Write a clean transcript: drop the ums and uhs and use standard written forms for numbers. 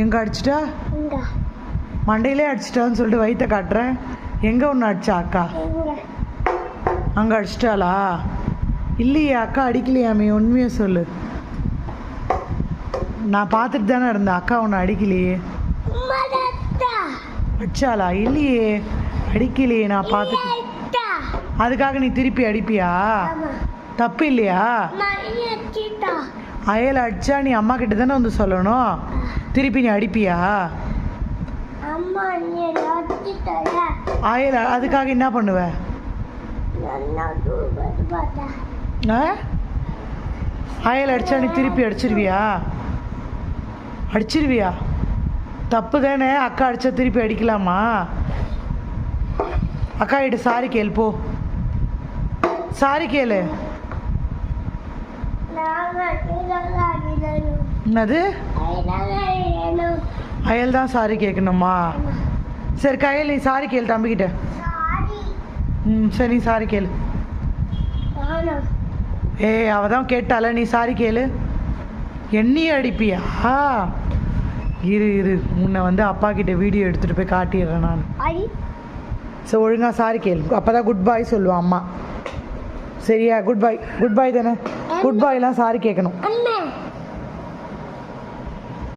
எங்க அடிச்சிட்டா? மண்டையிலே அடிச்சிட்டான்னு சொல்லிட்டு வயிற்ற காட்டுறேன். எங்க ஒன்று அடிச்சா அக்கா? அங்கே அடிச்சிட்டாளா? இல்லையே, அக்கா அடிக்கலையாமே, உண்மையை சொல்லு. நான் பார்த்துட்டு தானே இருந்தேன். அக்கா ஒன்று அடிக்கலையே. அடிச்சாளா? இல்லையே, அடிக்கலையே, நான் பார்த்துட்டு. அதுக்காக நீ திருப்பி அடிப்பியா? தப்பு இல்லையா? அயல் அடிச்சா நீ அம்மா கிட்ட தானே வந்து சொல்லணும். திருப்பி நீ அடிப்பியா? அயல் அதுக்காக என்ன பண்ணுவ? அயல் அடிச்சா நீ திருப்பி அடிச்சிருவியா? அடிச்சிருவியா? தப்பு தானே. அக்கா அடிச்சா திருப்பி அடிக்கலாமா? அக்கா கிட்ட சாரி கேளு, போ. சாரி கேளு. என்னது? அயல் தான் சாரி கேட்கணுமா? சரி கையில் நீ சாரி கேளு தம்பிக்கிட்ட. சரி நீ சாரி கேளு. ஏய், அவ தான் கேட்டால, நீ சாரி கேளு. என்னையே அடிப்பியா? இரு உன்னை வந்து அப்பா கிட்ட வீடியோ எடுத்துகிட்டு போய் காட்டிடுறேன் நான். ஸோ ஒழுங்காக சாரி கேளு, அப்போ தான் குட் பாய் சொல்லுவான் அம்மா. சரியா? குட் பாய் தானே? குட் பாய்லாம் சாரி கேட்கணும்.